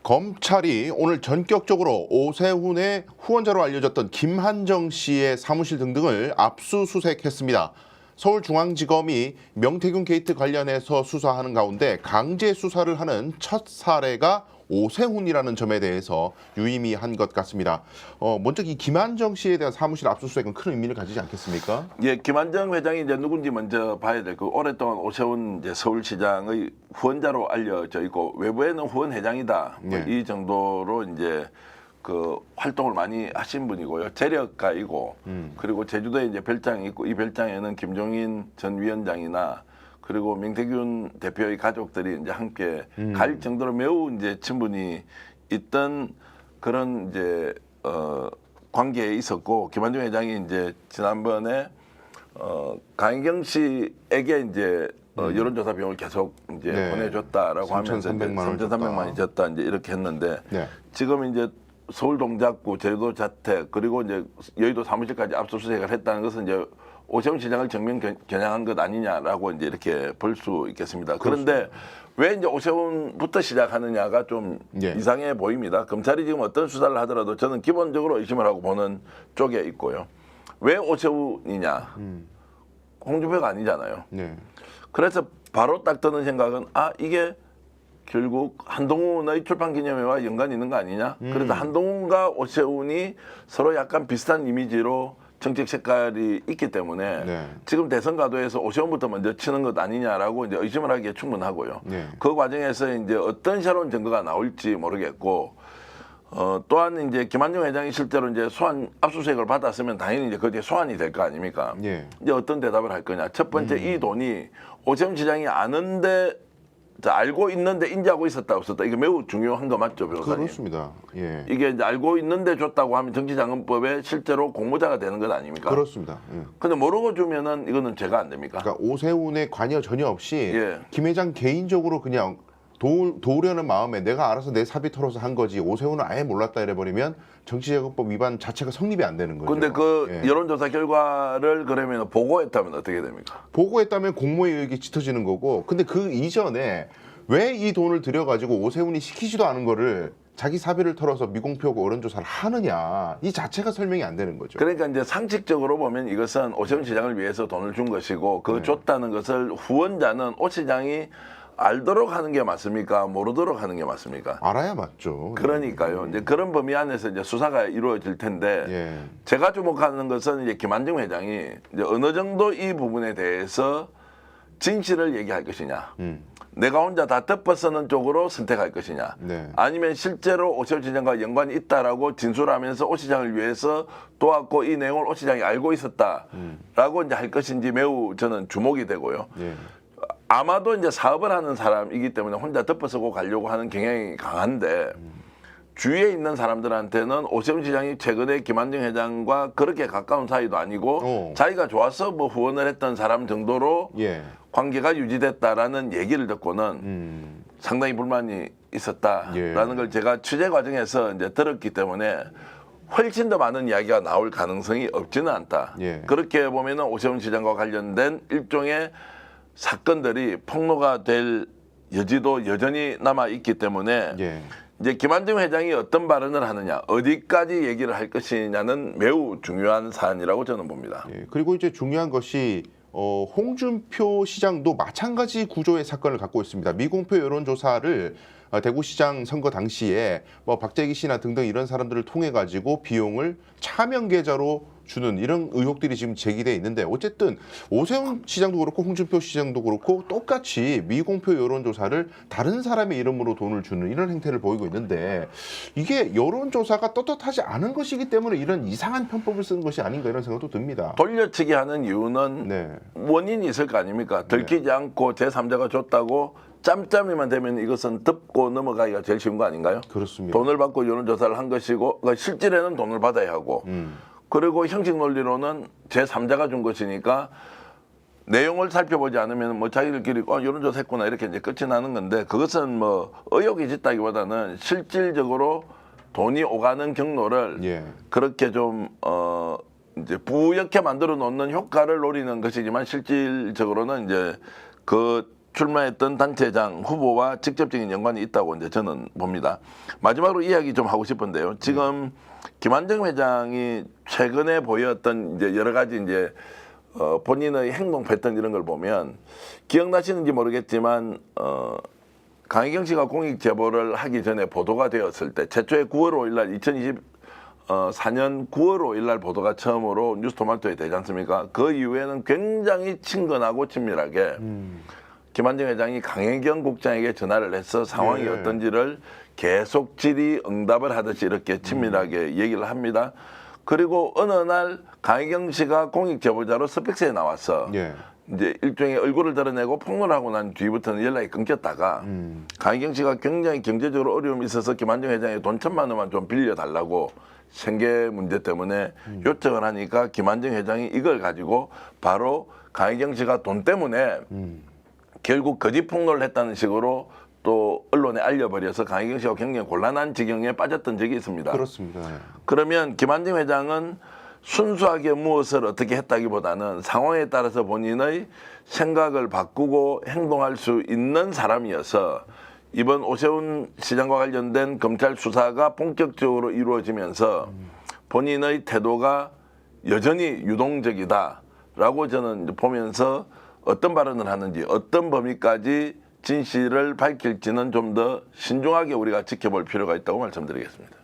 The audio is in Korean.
검찰이 오늘 전격적으로 오세훈의 후원자로 알려졌던 김한정 씨의 사무실 등등을 압수수색했습니다. 서울중앙지검이 명태균 게이트 관련해서 수사하는 가운데 강제 수사를 하는 첫 사례가 오세훈이라는 점에 대해서 유의미한 것 같습니다. 먼저 이 김한정 씨에 대한 사무실 압수수색은 큰 의미를 가지지 않겠습니까? 예, 김한정 회장이 이제 누군지 먼저 봐야 될 거. 오랫동안 오세훈 이제 서울시장의 후원자로 알려져 있고 외부에는 후원 회장이다. 네. 이 정도로 이제 그 활동을 많이 하신 분이고요. 재력가이고 그리고 제주도에 이제 별장이 있고 이 별장에는 김종인 전 위원장이나 그리고 명태균 대표의 가족들이 이제 함께 갈 정도로 매우 이제 친분이 있던 그런 이제 관계에 있었고 김한정 회장이 이제 지난번에 강희경 씨에게 이제 여론조사 비용을 계속 이제 네. 보내줬다라고 하면서 3,300만이 줬다 이제 이렇게 했는데 네. 지금 이제 서울 동작구 제주도 자택 그리고 이제 여의도 사무실까지 압수수색을 했다는 것은 이제 오세훈 시장을 정면 겨냥한 것 아니냐라고 이제 이렇게 볼 수 있겠습니다. 그런데 왜 이제 오세훈부터 시작하느냐가 좀 예. 이상해 보입니다. 검찰이 지금 어떤 수사를 하더라도 저는 기본적으로 의심을 하고 보는 쪽에 있고요. 왜 오세훈이냐? 홍준표가 아니잖아요. 네. 그래서 바로 딱 드는 생각은 이게 결국 한동훈의 출판기념회와 연관이 있는 거 아니냐? 그래서 한동훈과 오세훈이 서로 약간 비슷한 이미지로 정책 색깔이 있기 때문에 네. 지금 대선 가도에서 오세훈부터 먼저 치는 것 아니냐라고 이제 의심을 하기에 충분하고요. 네. 그 과정에서 이제 어떤 새로운 증거가 나올지 모르겠고 또한 이제 김한정 회장이 실제로 이제 소환 압수수색을 받았으면 당연히 이제 그게 소환이 될 거 아닙니까? 예. 이제 어떤 대답을 할 거냐? 첫 번째 이 돈이 오세훈 시장이 아는데 알고 있는데 인지하고 있었다 없었다 이게 매우 중요한 거 맞죠, 변호사님? 그렇습니다. 예. 이게 이제 알고 있는데 줬다고 하면 정치자금법에 실제로 공모자가 되는 것 아닙니까? 그렇습니다. 예. 근데 모르고 주면은 이거는 죄가 안 됩니까? 그러니까 오세훈의 관여 전혀 없이 예. 김 회장 개인적으로 그냥 도우려는 마음에 내가 알아서 내 사비 털어서 한 거지 오세훈은 아예 몰랐다 이래버리면 정치자금법 위반 자체가 성립이 안 되는 거죠. 근데 그 예. 여론조사 결과를 그러면 보고했다면 어떻게 됩니까? 보고했다면 공모의 의혹이 짙어지는 거고 근데 그 이전에 왜 이 돈을 들여가지고 오세훈이 시키지도 않은 거를 자기 사비를 털어서 미공표 여론조사를 하느냐 이 자체가 설명이 안 되는 거죠. 그러니까 이제 상식적으로 보면 이것은 오세훈 시장을 위해서 돈을 준 것이고 그 줬다는 것을 후원자는 오 시장이 알도록 하는 게 맞습니까? 모르도록 하는 게 맞습니까? 알아야 맞죠. 그러니까요. 이제 그런 범위 안에서 이제 수사가 이루어질 텐데 예. 제가 주목하는 것은 이제 김한정 회장이 이제 어느 정도 이 부분에 대해서 진실을 얘기할 것이냐. 내가 혼자 다 덮어쓰는 쪽으로 선택할 것이냐. 네. 아니면 실제로 오세훈 시장과 연관이 있다라고 진술하면서 오 시장을 위해서 도왔고 이 내용을 오 시장이 알고 있었다라고 이제 할 것인지 매우 저는 주목이 되고요. 예. 아마도 이제 사업을 하는 사람이기 때문에 혼자 덮어쓰고 가려고 하는 경향이 강한데 주위에 있는 사람들한테는 오세훈 시장이 최근에 김한정 회장과 그렇게 가까운 사이도 아니고 자기가 좋아서 뭐 후원을 했던 사람 정도로 예. 관계가 유지됐다라는 얘기를 듣고는 상당히 불만이 있었다라는 예. 걸 제가 취재 과정에서 이제 들었기 때문에 훨씬 더 많은 이야기가 나올 가능성이 없지는 않다. 예. 그렇게 보면은 오세훈 시장과 관련된 일종의 사건들이 폭로가 될 여지도 여전히 남아 있기 때문에 예. 이제 김한정 회장이 어떤 발언을 하느냐, 어디까지 얘기를 할 것이냐는 매우 중요한 사안이라고 저는 봅니다. 예. 그리고 이제 중요한 것이 홍준표 시장도 마찬가지 구조의 사건을 갖고 있습니다. 미공표 여론조사를 대구시장 선거 당시에 뭐 박재기 씨나 등등 이런 사람들을 통해 가지고 비용을 차명 계좌로 주는 이런 의혹들이 지금 제기돼 있는데 어쨌든 오세훈 시장도 그렇고 홍준표 시장도 그렇고 똑같이 미공표 여론조사를 다른 사람의 이름으로 돈을 주는 이런 행태를 보이고 있는데 이게 여론조사가 떳떳하지 않은 것이기 때문에 이런 이상한 편법을 쓰는 것이 아닌가 이런 생각도 듭니다. 돌려치기 하는 이유는 네. 원인이 있을 거 아닙니까? 들키지 않고 제3자가 줬다고 짬짬이만 되면 이것은 덮고 넘어가기가 제일 쉬운 거 아닌가요? 그렇습니다. 돈을 받고 여론조사를 한 것이고 그러니까 실질에는 돈을 받아야 하고 그리고 형식 논리로는 제3자가 준 것이니까 내용을 살펴보지 않으면 뭐 자기들끼리 여론조사 했구나 이렇게 이제 끝이 나는 건데 그것은 뭐 의혹이 짙다기보다는 실질적으로 돈이 오가는 경로를 예. 그렇게 좀 이제 부옇게 만들어 놓는 효과를 노리는 것이지만 실질적으로는 이제 그 출마했던 단체장 후보와 직접적인 연관이 있다고 이제 저는 봅니다. 마지막으로 이야기 좀 하고 싶은데요. 지금 김한정 회장이 최근에 보였던 이제 여러 가지 이제 본인의 행동 패턴 이런 걸 보면 기억나시는지 모르겠지만 강희경 씨가 공익 제보를 하기 전에 보도가 되었을 때 최초의 9월 5일 날 2024년 9월 5일 날 보도가 처음으로 뉴스토마토에 되지 않습니까? 그 이후에는 굉장히 친근하고 친밀하게 김한정 회장이 강혜경 국장에게 전화를 해서 상황이 네. 어떤지를 계속 질의응답을 하듯이 이렇게 친밀하게 얘기를 합니다. 그리고 어느 날 강혜경 씨가 공익 제보자로 스펙스에 나와서 예. 이제 일종의 얼굴을 드러내고 폭로하고 난 뒤부터는 연락이 끊겼다가 강희경 씨가 굉장히 경제적으로 어려움이 있어서 김한정 회장에 돈 1,000만 원만 좀 빌려달라고 생계 문제 때문에 요청을 하니까 김한정 회장이 이걸 가지고 바로 강희경 씨가 돈 때문에 결국 거짓 폭로를 했다는 식으로 또 언론에 알려버려서 강희경 씨가 굉장히 곤란한 지경에 빠졌던 적이 있습니다. 그렇습니다. 그러면 김한정 회장은 순수하게 무엇을 어떻게 했다기보다는 상황에 따라서 본인의 생각을 바꾸고 행동할 수 있는 사람이어서 이번 오세훈 시장과 관련된 검찰 수사가 본격적으로 이루어지면서 본인의 태도가 여전히 유동적이다라고 저는 보면서 어떤 발언을 하는지 어떤 범위까지 진실을 밝힐지는 좀 더 신중하게 우리가 지켜볼 필요가 있다고 말씀드리겠습니다.